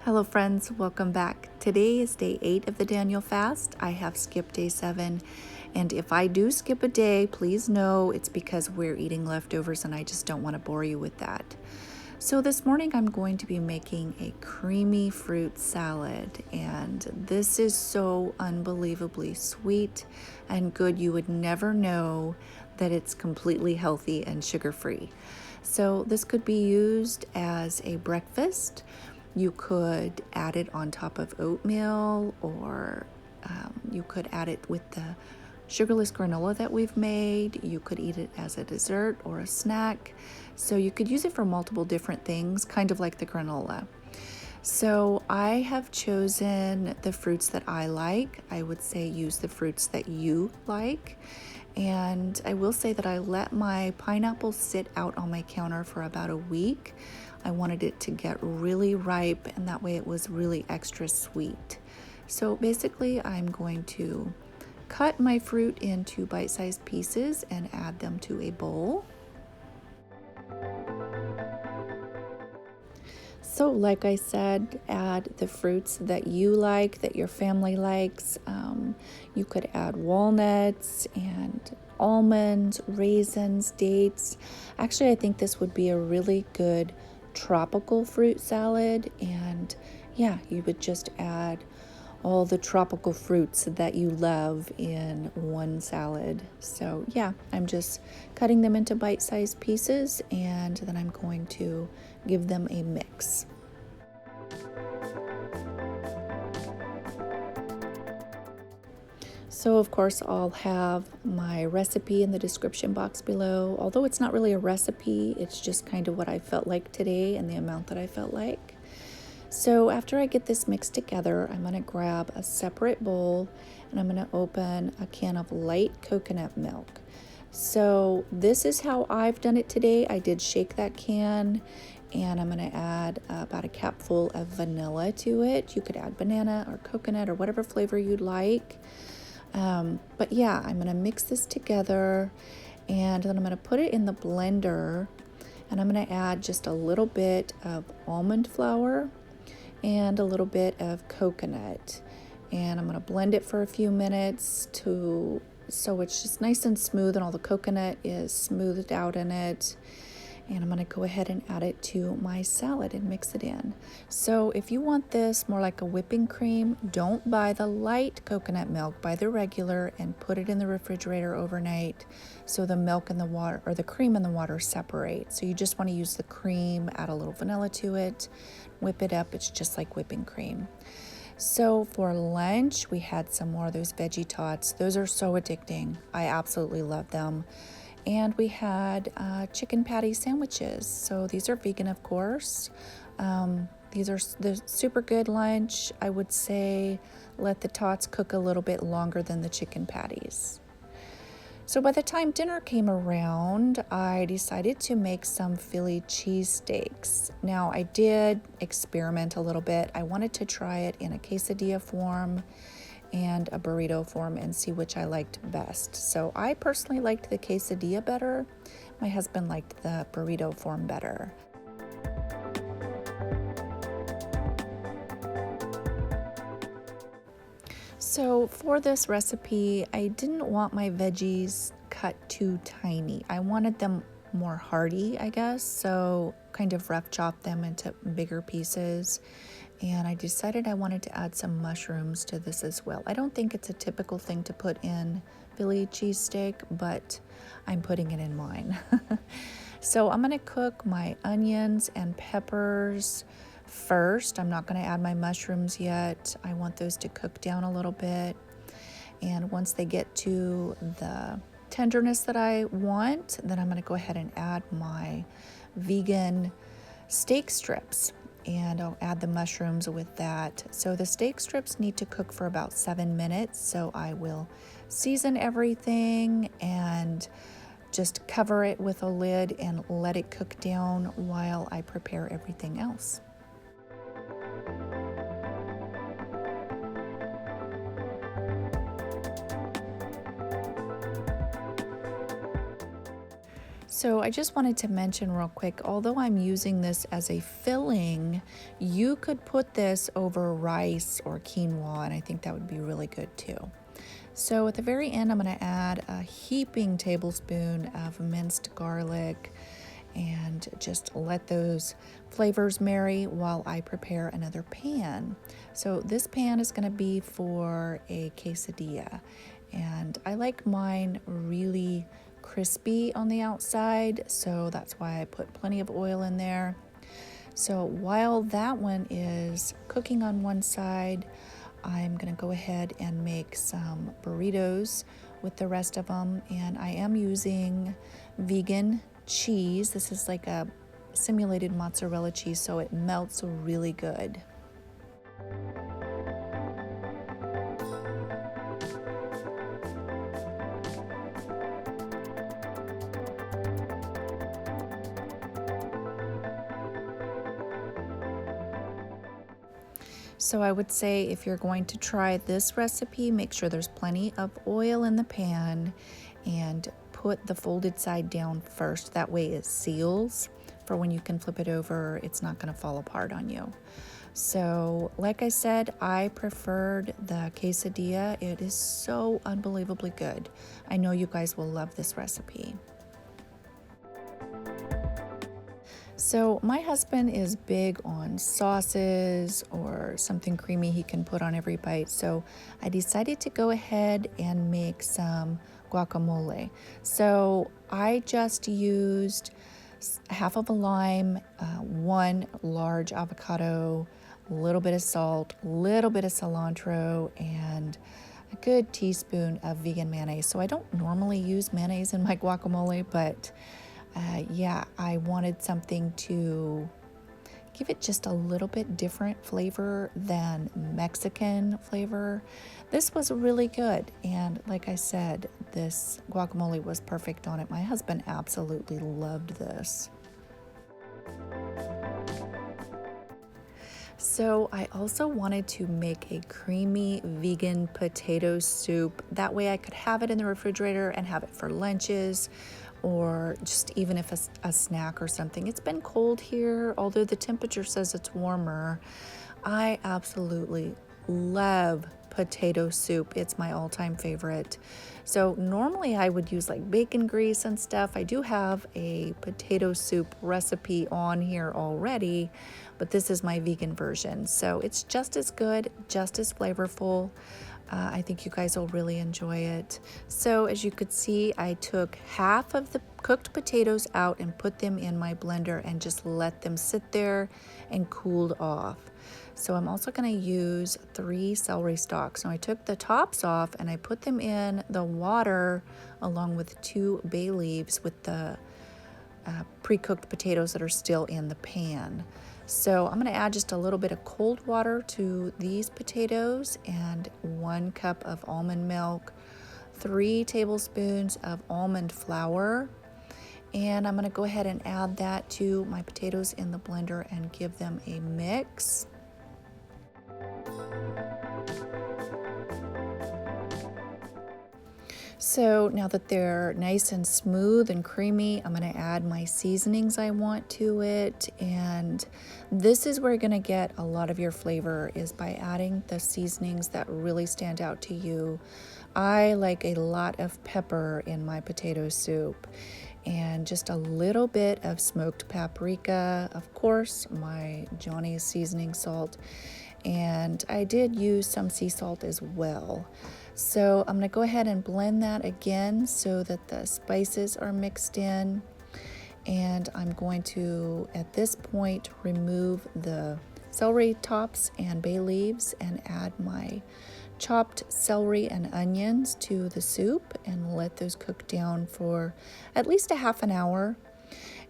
Hello friends, welcome back. Today is day 8 of the Daniel fast. I have skipped day 7, and if I do skip a day, please know it's because we're eating leftovers and I just don't want to bore you with that. So this morning I'm going to be making a creamy fruit salad, and this is so unbelievably sweet and good. You would never know that it's completely healthy and sugar-free. So this could be used as a breakfast. You could add it on top of oatmeal, or you could add it with the sugarless granola that we've made. You could eat it as a dessert or a snack. So you could use it for multiple different things, kind of like the granola. So I have chosen the fruits that I like. I would say use the fruits that you like. And I will say that I let my pineapple sit out on my counter for about a week. I wanted it to get really ripe, and that way it was really extra sweet. So basically I'm going to cut my fruit into bite-sized pieces and add them to a bowl. So like I said, add the fruits that you like, that your family likes. You could add walnuts and almonds, raisins, dates. Actually, I think this would be a really good tropical fruit salad. And yeah, you would just add all the tropical fruits that you love in one salad. So yeah, I'm just cutting them into bite-sized pieces, and then I'm going to give them a mix. So of course I'll have my recipe in the description box below. Although it's not really a recipe, it's just kind of what I felt like today and the amount that I felt like. So after I get this mixed together, I'm going to grab a separate bowl and I'm going to open a can of light coconut milk. So this is how I've done it today. I did shake that can, and I'm going to add about a capful of vanilla to it. You could add banana or coconut or whatever flavor you'd like. But yeah, I'm going to mix this together, and then I'm going to put it in the blender, and I'm going to add just a little bit of almond flour and a little bit of coconut, and I'm going to blend it for a few minutes so it's just nice and smooth and all the coconut is smoothed out in it. And I'm going to go ahead and add it to my salad and mix it in. So if you want this more like a whipping cream, don't buy the light coconut milk, buy the regular and put it in the refrigerator overnight so the milk and the water, or the cream and the water, separate. So you just want to use the cream, add a little vanilla to it, whip it up. It's just like whipping cream. So for lunch, we had some more of those veggie tots. Those are so addicting. I absolutely love them. And we had chicken patty sandwiches. So these are vegan, of course. These are the super good lunch. I would say let the tots cook a little bit longer than the chicken patties. So by the time dinner came around, I decided to make some Philly cheesesteaks. Now I did experiment a little bit. I wanted to try it in a quesadilla form and a burrito form and see which I liked best. So I personally liked the quesadilla better. My husband liked the burrito form better. So for this recipe, I didn't want my veggies cut too tiny. I wanted them more hearty, I guess, so kind of rough chop them into bigger pieces. And I decided I wanted to add some mushrooms to this as well. I don't think it's a typical thing to put in Philly cheesesteak, but I'm putting it in mine. So I'm gonna cook my onions and peppers first. I'm not gonna add my mushrooms yet. I want those to cook down a little bit. And once they get to the tenderness that I want, then I'm gonna go ahead and add my vegan steak strips. And I'll add the mushrooms with that. So the steak strips need to cook for about 7 minutes. So I will season everything and just cover it with a lid and let it cook down while I prepare everything else. So I just wanted to mention real quick, although I'm using this as a filling, you could put this over rice or quinoa, and I think that would be really good too. So at the very end, I'm going to add a heaping tablespoon of minced garlic and just let those flavors marry while I prepare another pan. So this pan is going to be for a quesadilla, and I like mine really crispy on the outside, so that's why I put plenty of oil in there. So while that one is cooking on one side, I'm going to go ahead and make some burritos with the rest of them, and I am using vegan cheese. This is like a simulated mozzarella cheese, so it melts really good. So I would say if you're going to try this recipe, make sure there's plenty of oil in the pan and put the folded side down first. That way it seals for when you can flip it over, it's not going to fall apart on you. So like I said, I preferred the quesadilla. It is so unbelievably good. I know you guys will love this recipe. So my husband is big on sauces or something creamy he can put on every bite. So I decided to go ahead and make some guacamole. So I just used half of a lime, one large avocado, a little bit of salt, a little bit of cilantro, and a good teaspoon of vegan mayonnaise. So I don't normally use mayonnaise in my guacamole, but yeah, I wanted something to give it just a little bit different flavor than Mexican flavor. This was really good, and like I said, this guacamole was perfect on it. My husband absolutely loved this. So I also wanted to make a creamy vegan potato soup. That way I could have it in the refrigerator and have it for lunches, or just even if a snack or something. It's been cold here, although the temperature says it's warmer. I absolutely love potato soup. It's my all-time favorite. So normally I would use like bacon grease and stuff. I do have a potato soup recipe on here already, but this is my vegan version. So it's just as good, just as flavorful. I think you guys will really enjoy it. So as you could see, I took half of the cooked potatoes out and put them in my blender and just let them sit there and cooled off. So I'm also going to use 3 celery stalks. Now I took the tops off and I put them in the water along with 2 bay leaves with the pre-cooked potatoes that are still in the pan. So I'm going to add just a little bit of cold water to these potatoes and 1 cup of almond milk, 3 tablespoons of almond flour, and I'm going to go ahead and add that to my potatoes in the blender and give them a mix. So now that they're nice and smooth and creamy, I'm going to add my seasonings I want to it. And this is where you're going to get a lot of your flavor, is by adding the seasonings that really stand out to you. I like a lot of pepper in my potato soup and just a little bit of smoked paprika, of course, my Johnny's seasoning salt, and I did use some sea salt as well. So I'm going to go ahead and blend that again so that the spices are mixed in, and I'm going to, at this point, remove the celery tops and bay leaves and add my chopped celery and onions to the soup and let those cook down for at least a half an hour.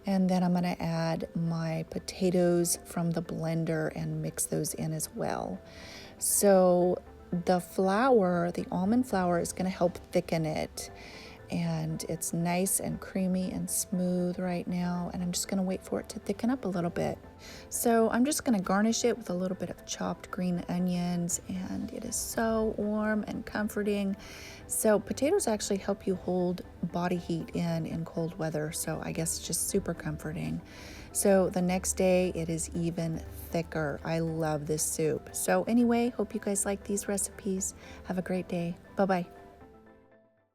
And then I'm going to add my potatoes from the blender and mix those in as well. So the flour, the almond flour, is going to help thicken it. and it's nice and creamy and smooth right now, and I'm just going to wait for it to thicken up a little bit. So I'm just going to garnish it with a little bit of chopped green onions, and it is so warm and comforting. So potatoes actually help you hold body heat in cold weather, so I guess it's just super comforting. So the next day it is even thicker. I love this soup. So anyway, hope you guys like these recipes. Have a great day. Bye-bye.